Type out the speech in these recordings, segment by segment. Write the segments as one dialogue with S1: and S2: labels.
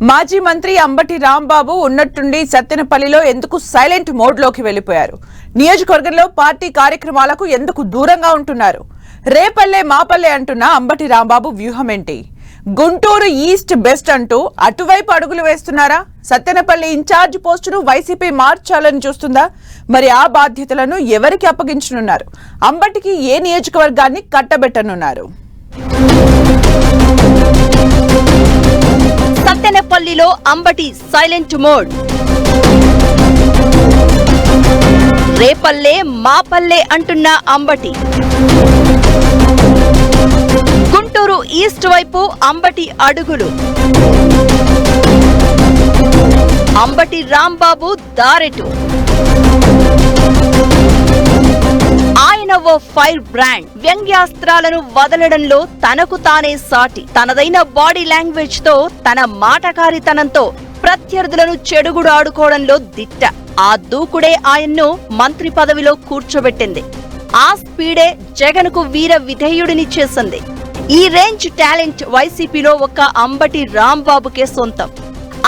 S1: మాజీ మంత్రి అంబటి రాంబాబు ఉన్నట్టుండి సత్తెనపల్లిలో ఎందుకు సైలెంట్ మోడ్లోకి వెళ్లిపోయారు? నియోజకవర్గంలో పార్టీ కార్యక్రమాలకు ఎందుకు దూరంగా ఉంటున్నారు? రేపల్లె మాపల్లె అంటున్న అంబటి రాంబాబు వ్యూహం ఏంటి? గుంటూరు ఈస్ట్ బెస్ట్ అంటూ అటువైపు అడుగులు వేస్తున్నారా? సత్తెనపల్లి ఇన్ఛార్జ్ పోస్టును వైసీపీ మార్చాలని చూస్తుందా? మరి ఆ బాధ్యతలను ఎవరికి అప్పగించనున్నారు? అంబటికి ఏ నియోజకవర్గాన్ని కట్టబెట్టనున్నారు?
S2: సత్తెనపల్లిలో అంబటి సైలెంట్ మోడ్. రేపల్లె మాపల్లె అంటున్న అంబటి. గుంటూరు ఈస్ట్ వైపు అంబటి అడుగులు. అంబటి రాంబాబు దారెటు. ఆయన ఓ ఫైర్ బ్రాండ్. వ్యంగ్యాస్త్రాలను వదలడంలో తనకు తానే సాటి. తనదైన బాడీ లాంగ్వేజ్ తో, తన మాటకారితనంతో ప్రత్యర్థులను చెడుగుడు ఆడుకోవడంలో దిట్ట. ఆ దూకుడే ఆయన్ను మంత్రి పదవిలో కూర్చోబెట్టింది. ఆ స్పీడే జగన్ కు వీర విధేయుడిని చేసింది. ఈ రేంజ్ టాలెంట్ వైసీపీలో ఒక్క అంబటి రాంబాబుకే సొంతం.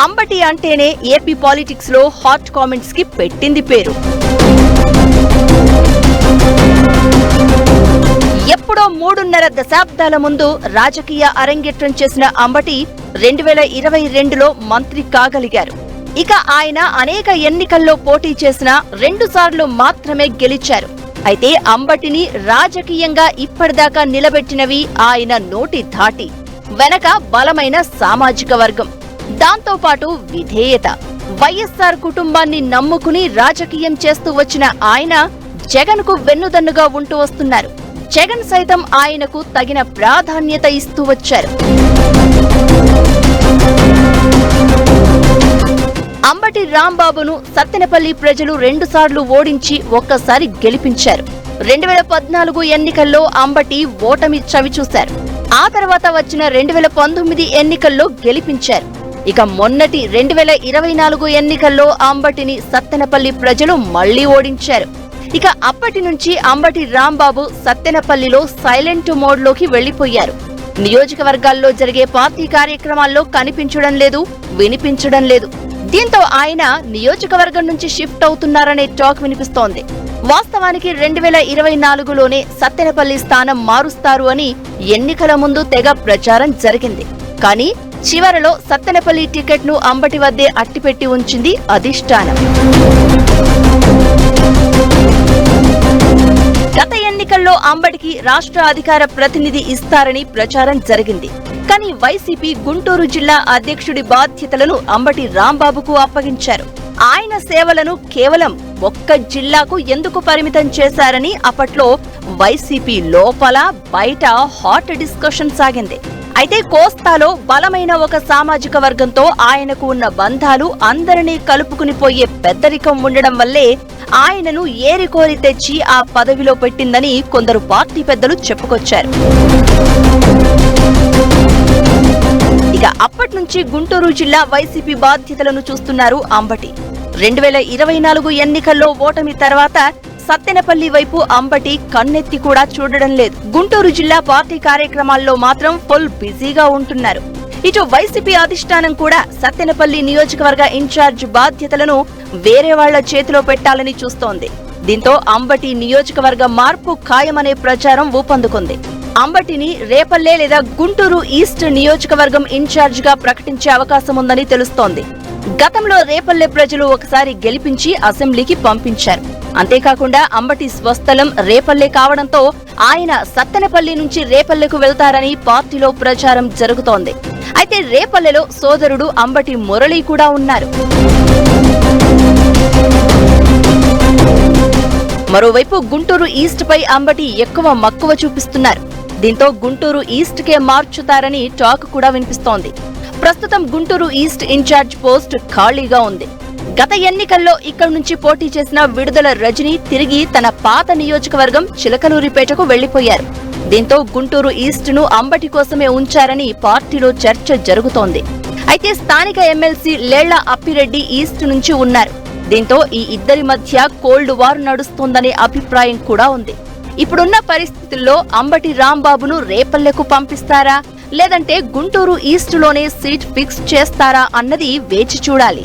S2: అంబటి అంటేనే ఏపీ పాలిటిక్స్ లో హాట్ కామెంట్స్ కి పెట్టింది పేరు. ఎప్పుడో 3.5 దశాబ్దాల ముందు రాజకీయ అరంగేట్రం చేసిన అంబటి 2022లో మంత్రి కాగలిగారు. ఇక ఆయన అనేక ఎన్నికల్లో పోటీ చేసిన 2 సార్లు మాత్రమే గెలిచారు. అయితే అంబటిని రాజకీయంగా ఇప్పటిదాకా నిలబెట్టినవి ఆయన నోటి ధాటి, వెనక బలమైన సామాజిక వర్గం, దాంతో పాటు విధేయత. వైఎస్ఆర్ కుటుంబాన్ని నమ్ముకుని రాజకీయం చేస్తూ వచ్చిన ఆయన జగన్ కు వెన్నుదన్నుగా ఉంటూ వస్తున్నారు. జగన్ సైతం ఆయనకు తగిన ప్రాధాన్యత ఇస్తూ వచ్చారు. అంబటి రాంబాబును సత్తెనపల్లి ప్రజలు 2 సార్లు ఓడించి ఒక్కసారి గెలిపించారు. 2014 ఎన్నికల్లో అంబటి ఓటమి చవిచూశారు. ఆ తర్వాత వచ్చిన 2019 ఎన్నికల్లో గెలిపించారు. ఇక మొన్నటి 2024 ఎన్నికల్లో అంబటిని సత్తెనపల్లి ప్రజలు మళ్లీ ఓడించారు. ఇక అప్పటి నుంచి అంబటి రాంబాబు సత్తెనపల్లిలో సైలెంట్ మోడ్లోకి వెళ్లిపోయారు. నియోజకవర్గాల్లో జరిగే పార్టీ కార్యక్రమాల్లో కనిపించడం లేదు, వినిపించడం లేదు. దీంతో ఆయన నియోజకవర్గం నుంచి షిఫ్ట్ అవుతున్నారనే టాక్ వినిపిస్తోంది. వాస్తవానికి 2024లోనే సత్తెనపల్లి స్థానం మారుస్తారు అని ఎన్నికల ముందు తెగ ప్రచారం జరిగింది. కానీ చివరలో సత్తెనపల్లి టికెట్ ను అంబటి వద్దే అట్టిపెట్టి ఉంచింది అధిష్టానం. గత ఎన్నికల్లో అంబటికి రాష్ట్ర అధికార ప్రతినిధి ఇస్తారని ప్రచారం జరిగింది. కానీ వైసీపీ గుంటూరు జిల్లా అధ్యక్షుడి బాధ్యతలను అంబటి రాంబాబుకు అప్పగించారు. ఆయన సేవలను కేవలం ఒక్క జిల్లాకు ఎందుకు పరిమితం చేశారని అప్పట్లో వైసీపీ లోపల బయట హాట్ డిస్కషన్ సాగింది. అయితే కోస్తాలో బలమైన ఒక సామాజిక వర్గంతో ఆయనకు ఉన్న బంధాలు అందరినీ కలుపుకుని పోయే పెద్దరికం ఉండడం వల్లే ఆయనను ఏరికోరి తెచ్చి ఆ పదవిలో పెట్టిందని కొందరు పార్టీ పెద్దలు చెప్పుకొచ్చారు. ఇక అప్పటి నుంచి గుంటూరు జిల్లా వైసీపీ బాధ్యతలను చూస్తున్నారు అంబటి. 2024 ఎన్నికల్లో ఓటమి తర్వాత సత్తెనపల్లి వైపు అంబటి కన్నెత్తి కూడా చూడడం లేదు. గుంటూరు జిల్లా పార్టీ కార్యక్రమాల్లో మాత్రం ఫుల్ బిజీగా ఉంటున్నారు. ఇటు వైసీపీ అధిష్టానం కూడా సత్తెనపల్లి నియోజకవర్గ ఇన్ఛార్జ్ బాధ్యతలను వేరే వాళ్ల చేతిలో పెట్టాలని చూస్తోంది. దీంతో అంబటి నియోజకవర్గ మార్పు ఖాయమనే ప్రచారం ఊపందుకుంది. అంబటిని రేపల్లె లేదా గుంటూరు ఈస్ట్ నియోజకవర్గం ఇన్ఛార్జ్ గా ప్రకటించే అవకాశం ఉందని తెలుస్తోంది. గతంలో రేపల్లె ప్రజలు ఒకసారి గెలిపించి అసెంబ్లీకి పంపించారు. అంతేకాకుండా అంబటి స్వస్థలం రేపల్లె కావడంతో ఆయన సత్తెనపల్లి నుంచి రేపల్లెకు వెళ్తారని పార్టీలో ప్రచారం జరుగుతోంది. అయితే రేపల్లెలో సోదరుడు అంబటి మురళి కూడా ఉన్నారు. మరోవైపు గుంటూరు ఈస్ట్ పై అంబటి ఎక్కువ మక్కువ చూపిస్తున్నారు. దీంతో గుంటూరు ఈస్ట్ కే మార్చుతారని టాక్ కూడా వినిపిస్తోంది. ప్రస్తుతం గుంటూరు ఈస్ట్ ఇన్ఛార్జ్ పోస్ట్ ఖాళీగా ఉంది. గత ఎన్నికల్లో ఇక్కడి నుంచి పోటీ చేసిన విడుదల రజని తిరిగి తన పాత నియోజకవర్గం చిలకలూరిపేటకు వెళ్లిపోయారు. దీంతో గుంటూరు ఈస్ట్ ను అంబటి కోసమే ఉంచారని పార్టీలో చర్చ జరుగుతోంది. అయితే స్థానిక ఎమ్మెల్సీ లేళ్ల అప్పిరెడ్డి ఈస్ట్ నుంచి ఉన్నారు. దీంతో ఈ ఇద్దరి మధ్య కోల్డ్ వార్ నడుస్తోందనే అభిప్రాయం కూడా ఉంది. ఇప్పుడున్న పరిస్థితుల్లో అంబటి రాంబాబును రేపల్లెకు పంపిస్తారా లేదంటే గుంటూరు ఈస్టులోనే సీట్ ఫిక్స్ చేస్తారా అన్నది వేచి చూడాలి.